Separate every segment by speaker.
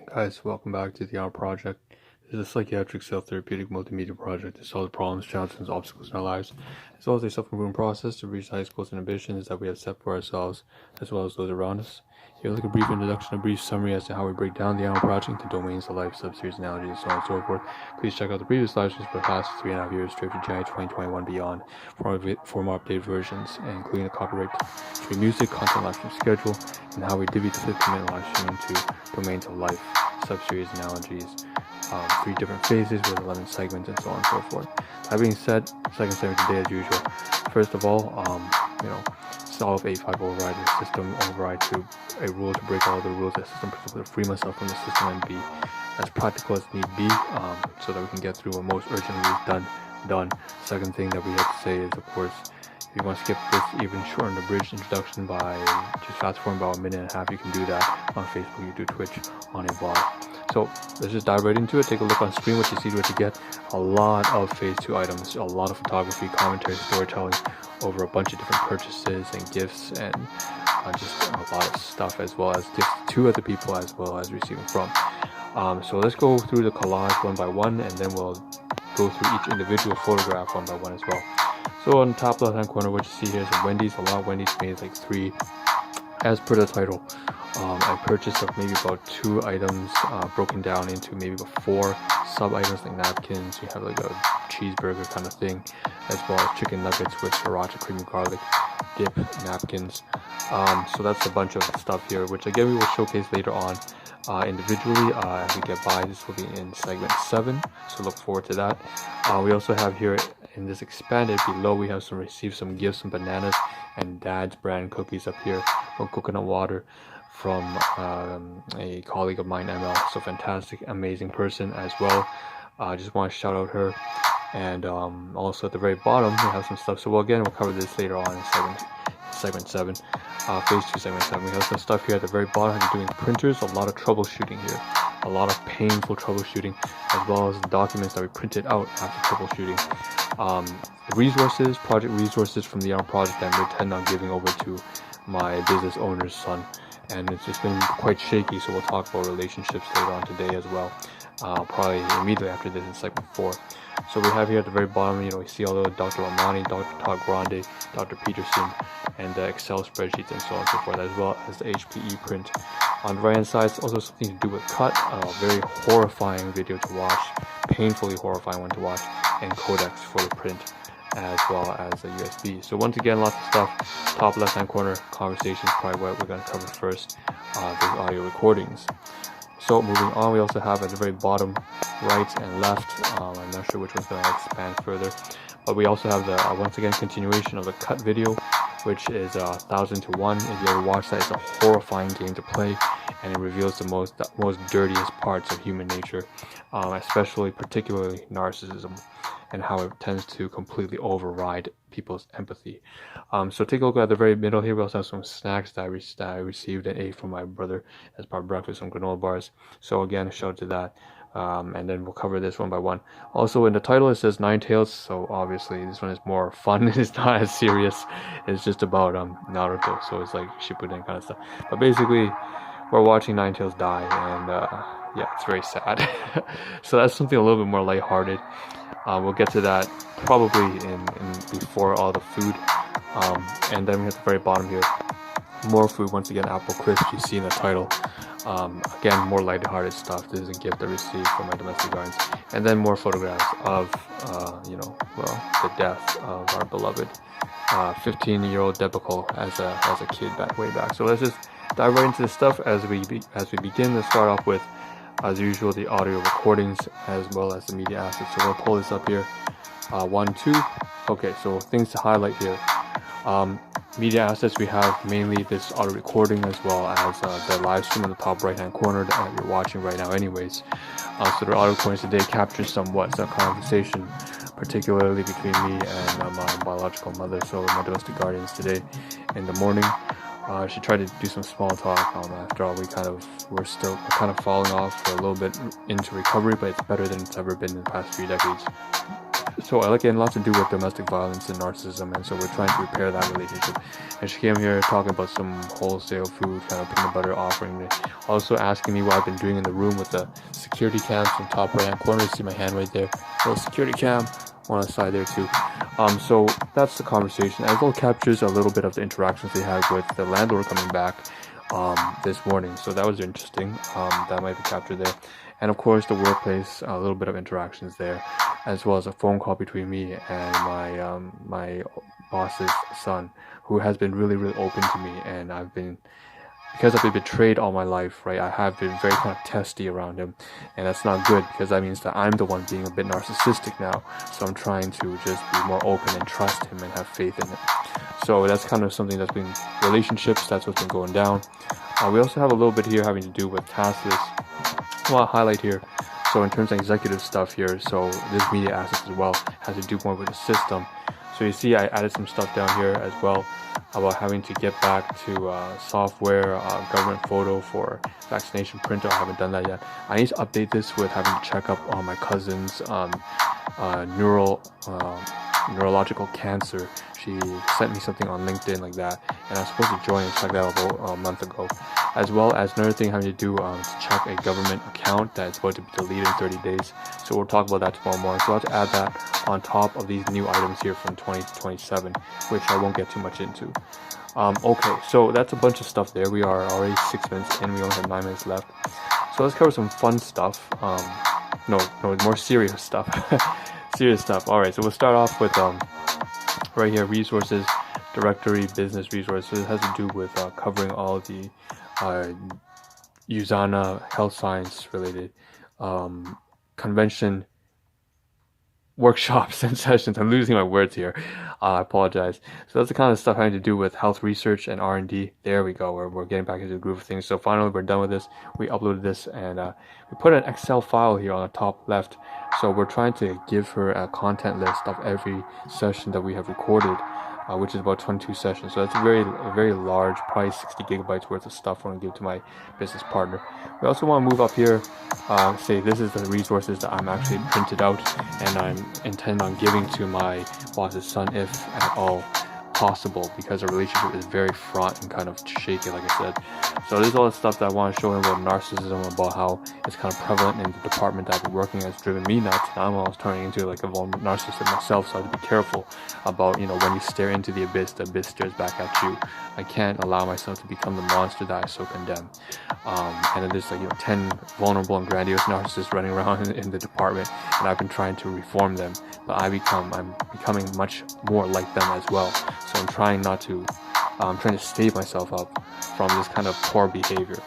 Speaker 1: Guys, welcome back to the Ahn Rho Project. This is a psychiatric self-therapeutic multimedia project to solve the problems, challenges, and obstacles in our lives, as well as a self-improvement process to reach the highest goals and ambitions that we have set for ourselves, as well as those around us. Here, like a brief introduction, a brief summary as to how we break down the Ahn Rho Project into domains of life, subseries, analogies, so on and so forth. Please check out the previous live streams for the past 3.5 years, straight to January 2021 beyond, for more updated versions, including the copyright-free music, content live stream schedule, and how we divvy the 15-minute live stream into domains of life, subseries, analogies, 3 different phases with 11 segments, and so on and so forth. That being said, second segment today as usual. First of all, solve a 5 override in the system, override to a rule to break all the rules of the system, to free myself from the system and be as practical as need be, so that we can get through what most urgently is done. Second thing that we have to say is, of course, if you want to skip this even short and abridged introduction by just fast forward about a minute and a half, you can do that on Facebook, YouTube, Twitch, on a vlog. So let's just dive right into it. Take a look on screen. What you see, what you get. A lot of phase 2 items, a lot of photography, commentary, storytelling over a bunch of different purchases and gifts, and just a lot of stuff, as well as gifts to other people as well as receiving from. So let's go through the collage one by one, and then we'll go through each individual photograph one by one as well. So on the top left hand corner, what you see here is a Wendy's. A lot of Wendy's made like 3, as per the title. I purchased of maybe about 2 items, broken down into maybe about 4 sub items, like napkins. You have like a cheeseburger kind of thing, as well as chicken nuggets with sriracha, creamy garlic dip, napkins. So that's a bunch of stuff here, which again we will showcase later on individually as we get by. This will be in segment 7, so look forward to that. We also have here in this expanded below, we have received some gifts, some bananas and Dad's brand cookies up here, from coconut water from a colleague of mine, ML. So fantastic, amazing person as well. I just want to shout out her. And also at the very bottom we have some stuff. So we'll cover this later on in segment 7, phase 2, segment 7. We have some stuff here at the very bottom. How you're doing printers, a lot of troubleshooting here, a lot of painful troubleshooting, as well as the documents that we printed out after troubleshooting. Resources, project resources from the Ahn Rho Project that I'm intending on giving over to my business owner's son, and it's just been quite shaky, so we'll talk about relationships later on today as well, probably immediately after this in segment 4. So we have here at the very bottom, we see all the Dr. Lamani, Dr. Todd Grande, Dr. Peterson, and the Excel spreadsheets and so on and so forth, as well as the HPE print. On the right hand side, it's also something to do with cut, a very horrifying video to watch, painfully horrifying one to watch, and codecs for the print, as well as a USB. So once again, lots of stuff. Top left hand corner, conversations, probably what we're going to cover first, those audio recordings. So moving on, we also have at the very bottom, right and left, I'm not sure which one's going to expand further, but we also have the once again continuation of the cut video, which is 1000 to 1. If you ever watch that, it's a horrifying game to play, and it reveals the most dirtiest parts of human nature, particularly narcissism, and how it tends to completely override people's empathy. So take a look at the very middle here. We also have some snacks that I received and ate from my brother as part of breakfast, some granola bars. So again, a shout out to that. And then we'll cover this one by one. Also in the title it says NineTails, so obviously this one is more fun. It's not as serious. It's just about Naruto, so it's like Shippuden kind of stuff. But basically we're watching NineTails die, and yeah, it's very sad. So that's something a little bit more lighthearted. We'll get to that probably in before all the food. And then we have the very bottom here, more food. Once again, apple crisp, you see in the title. Again, more lighthearted stuff. This is a gift I received from my domestic gardens. And then more photographs of the death of our beloved 15-year-old Debacle as a kid way back. So let's just dive right into this stuff as we begin. Let's start off with, as usual, the audio recordings as well as the media assets. So we'll pull this up here. 1, 2. Okay, so things to highlight here. Media assets, we have mainly this audio recording, as well as the live stream in the top right hand corner that you're watching right now anyways. So the audio recordings today capture some conversation, particularly between me and my biological mother, so my domestic guardians today in the morning. She tried to do some small talk. After all, we're still kind of falling off. We're a little bit into recovery, but it's better than it's ever been in the past few decades. So again, lots to do with domestic violence and narcissism, and so we're trying to repair that relationship. And she came here talking about some wholesale food, kind of peanut butter offering me, also asking me what I've been doing in the room with the security cams in top right hand corner. You see my hand right there, little security cam, one on the side there too. So that's the conversation, as well captures a little bit of the interactions they had with the landlord coming back this morning. So that was interesting. That might be captured there. And of course the workplace, a little bit of interactions there, as well as a phone call between me and my boss's son, who has been really open to me. And because I've been betrayed all my life, right, I have been very kind of testy around him, and that's not good, because that means that I'm the one being a bit narcissistic now. So I'm trying to just be more open and trust him and have faith in him. So that's kind of something that's been relationships, that's what's been going down. We also have a little bit here having to do with task lists. I want to highlight here, so in terms of executive stuff here, so this media assets as well has to do more with the system. So you see I added some stuff down here as well about having to get back to software, government photo for vaccination printer. I haven't done that yet. I need to update this with having to check up on my cousin's neurological cancer. She sent me something on LinkedIn like that, and I was supposed to join and check that out about a month ago. As well as another thing having to do to check a government account that's going to be deleted in 30 days. So we'll talk about that tomorrow morning. So I'll have to add that on top of these new items here from 2027, which I won't get too much into. Okay, so that's a bunch of stuff there. We are already 6 minutes in. We only have 9 minutes left. So let's cover some fun stuff. No, more serious stuff. Serious stuff. All right, so we'll start off with right here, resources, directory, business resources. It has to do with covering all the USANA health science related convention workshops and sessions. I'm losing my words here. I apologize. So that's the kind of stuff having to do with health research and R&D. There we go. We're getting back into the groove of things. So finally, we're done with this. We uploaded this, and we put an Excel file here on the top left. So we're trying to give her a content list of every session that we have recorded, which is about 22 sessions. So that's a very large, probably 60 gigabytes worth of stuff I want to give to my business partner. We also want to move up here, say this is the resources that I'm actually printed out and I'm intend on giving to my boss's son if at all possible, because our relationship is very fraught and kind of shaky, like I said. So there's all the stuff that I want to show him about narcissism, about how it's kind of prevalent in the department that I've been working at. It's driven me nuts. Now I'm almost turning into like a narcissist myself, so I have to be careful about, when you stare into the abyss stares back at you. I can't allow myself to become the monster that I so condemn. And then there's 10 vulnerable and grandiose narcissists running around in the department, and I've been trying to reform them, but I'm becoming much more like them as well. So I'm trying to save myself up from this kind of poor behavior.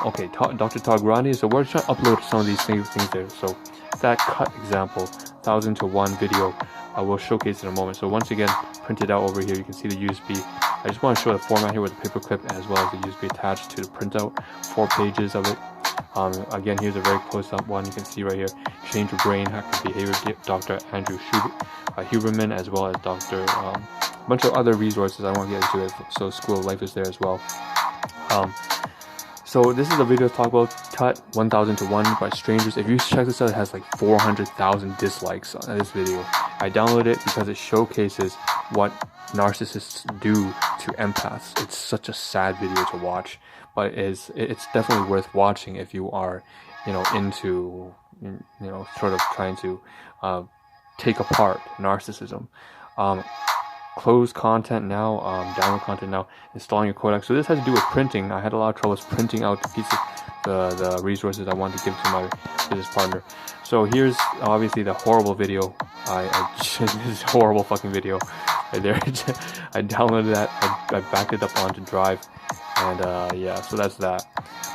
Speaker 1: Okay, Dr. Tagrani. So we're trying to upload some of these things there. So that cut example, 1,000 to 1 video, I will showcase in a moment. So once again, printed out over here, you can see the USB. I just want to show the format here with the paperclip as well as the USB attached to the printout. 4 pages of it. Again, here's a very close-up one. You can see right here, Change Your Brain, Hack Your Behavior, Dr. Andrew Huberman, as well as Dr. A bunch of other resources. I won't get into it. So School of Life is there as well. So this is a video to talk about Cut 1000 to 1 by strangers. If you check this out, it has like 400,000 dislikes on this video. I downloaded it because it showcases what narcissists do to empaths. It's such a sad video to watch, but it's definitely worth watching if you are, into, sort of trying to take apart narcissism. Close content now, download content now, installing your codec. So this has to do with printing. I had a lot of troubles printing out the pieces, the resources I wanted to give to my business partner. So here's obviously the horrible video. This horrible fucking video right there. I downloaded that. I backed it up onto Drive, and yeah. So that's that.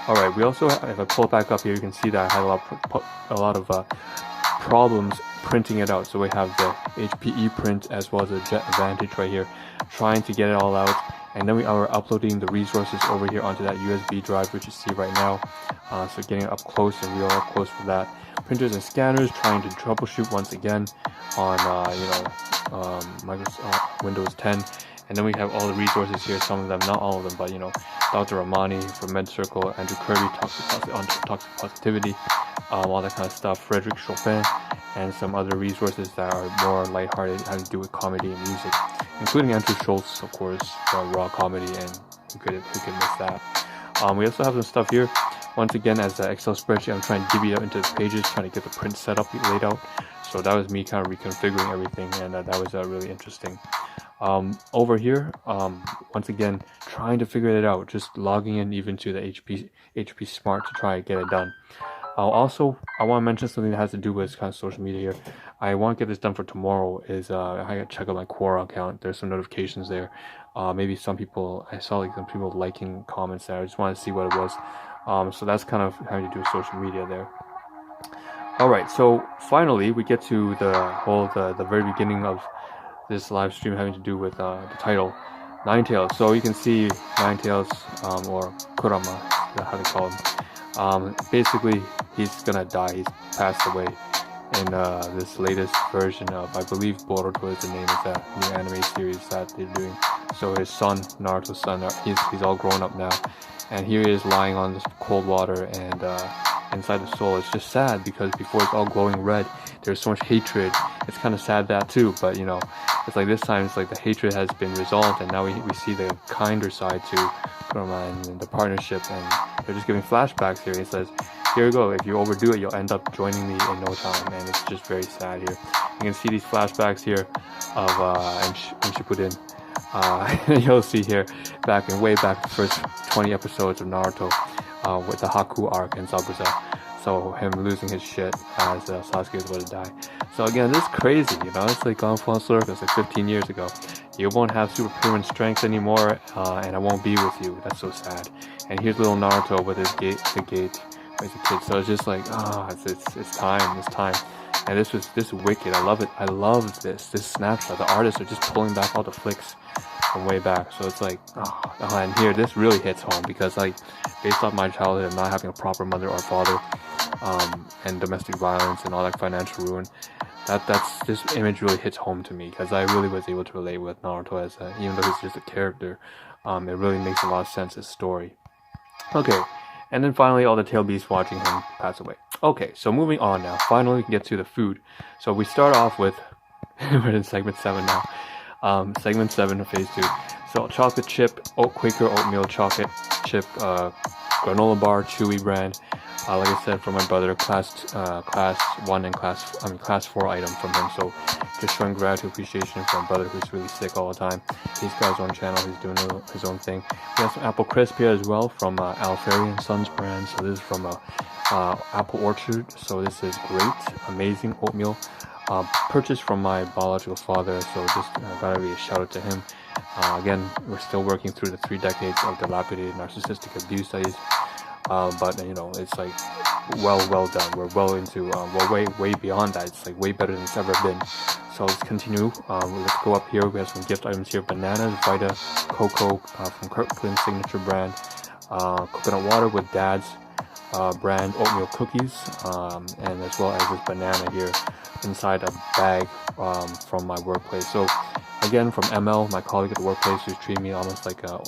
Speaker 1: All right. We also, if I pull it back up here, you can see that I had a lot of problems printing it out. So we have the HPE print as well as the Jet Advantage right here, trying to get it all out, and then we are uploading the resources over here onto that USB drive, which you see right now. So getting it up close and real up close for that. Printers and scanners, trying to troubleshoot once again on Microsoft Windows 10. And then we have all the resources here, some of them, not all of them, but Dr. Ramani from Andrew Kirby, toxic positivity, all that kind of stuff, Frederick Chopin, and some other resources that are more lighthearted, having to do with comedy and music, including Andrew Schultz, of course, for raw comedy, and who could miss that. We also have some stuff here. Once again, as an Excel spreadsheet, I'm trying to divvy it up into pages, trying to get the print setup laid out. So that was me kind of reconfiguring everything, and that was really interesting. Over here, once again, trying to figure it out, just logging in even to the HP Smart to try to get it done. Also, I want to mention something that has to do with kind of social media here. I want to get this done for tomorrow. I gotta check out my Quora account. There's some notifications there. Maybe some people, I saw like some people liking comments there. I just wanted to see what it was. So that's kind of having to do with social media there. Alright, so finally we get to the very beginning of this live stream having to do with the title, NineTails. So you can see NineTails, or Kurama, how they call him. Basically, he's gonna die. He's passed away in this latest version of, I believe Boruto is the name of that new anime series that they're doing. So his son, Naruto's son, he's all grown up now, and here he is lying on this cold water, and inside the soul, it's just sad because before it's all glowing red, there's so much hatred. It's kind of sad that too, but you know, it's like this time it's like the hatred has been resolved, and now we see the kinder side to Kurama and the partnership, and they're just giving flashbacks here. It says, here you go, if you overdo it, you'll end up joining me in no time, and it's just very sad here. You can see these flashbacks here of Shippuden. You'll see here way back the first 20 episodes of Naruto, with the Haku arc and Zabuza. So him losing his shit as Sasuke is about to die. So again, this is crazy, you know, it's like gone full circle. It's like 15 years ago. You won't have superhuman strength anymore, and I won't be with you. That's so sad. And here's little Naruto with the gate as a kid. So it's just like, it's time. And this is wicked. I love it. I love this snapshot. The artists are just pulling back all the flicks from way back. So it's like, and here this really hits home because, like, based off my childhood of not having a proper mother or father, and domestic violence and all that financial ruin, this image really hits home to me because I really was able to relate with Naruto as even though he's just a character, it really makes a lot of sense, his story. Okay, and then finally all the tail beasts watching him pass away. Okay, so moving on now. Finally we can get to the food. So we start off with we're in segment 7 now. Segment 7 of phase 2. So chocolate chip, Quaker oatmeal chocolate chip, granola bar, Chewy brand. Like I said, from my brother, class 1 and class 4 item from him. So just showing gratitude, appreciation for my brother who's really sick all the time. He's got his own channel. He's doing his own thing. We have some apple crisp here as well from Alferi and Sons brand. So this is from Apple Orchard. So this is great, amazing oatmeal. Purchased from my biological father. So just gotta be a shout out to him. Again, we're still working through the 3 decades of dilapidated narcissistic abuse that is. But you know, it's like well done. We're well into way beyond that. It's like way better than it's ever been. So let's continue. Let's go up here. We have some gift items here: bananas, Vita, cocoa from Kirkland's signature brand, coconut water with Dad's brand oatmeal cookies, and as well as this banana here inside a bag from my workplace. So again, from ML, my colleague at the workplace, who's treating me almost like a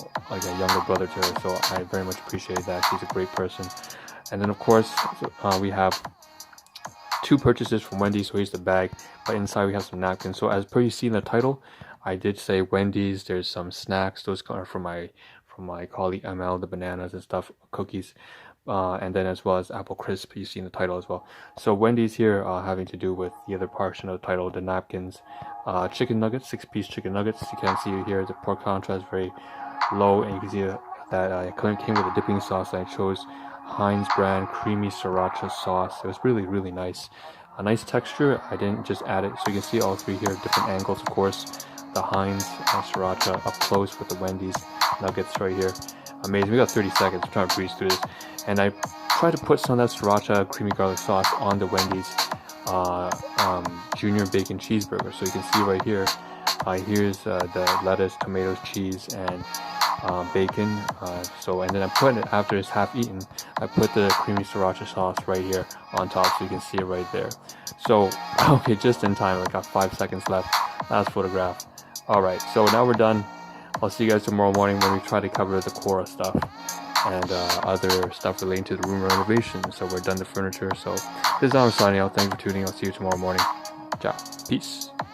Speaker 1: younger brother to her. So I very much appreciate that. She's a great person. And then of course we have 2 purchases from Wendy. So here's the bag, but inside we have some napkins. So as per you see in the title, I did say Wendy's. There's some snacks. Those are from my colleague ML, the bananas and stuff, cookies. And then as well as apple crisp, you see in the title as well. So Wendy's here having to do with the other portion of the title, the napkins. Chicken nuggets, 6-piece chicken nuggets. You can see here the pork contrast very low, and you can see that it came with a dipping sauce. I chose Heinz brand creamy sriracha sauce. It was really nice. A nice texture. I didn't just add it, so you can see all 3 here, different angles of course. The Heinz sriracha up close with the Wendy's nuggets right here. Amazing. We got 30 seconds. I'm trying to breeze through this. And I tried to put some of that sriracha creamy garlic sauce on the Wendy's junior bacon cheeseburger. So you can see right here, here's the lettuce, tomatoes, cheese, and bacon. And then I put it, after it's half eaten, I put the creamy sriracha sauce right here on top, so you can see it right there. So, okay, just in time. I got 5 seconds left. Last photograph. Alright, so now we're done. I'll see you guys tomorrow morning when we try to cover the Quora stuff. and other stuff relating to the room renovation. So we're done the furniture. So this is Ahn signing out. Thanks for tuning. I'll see you tomorrow morning. Ciao. Peace.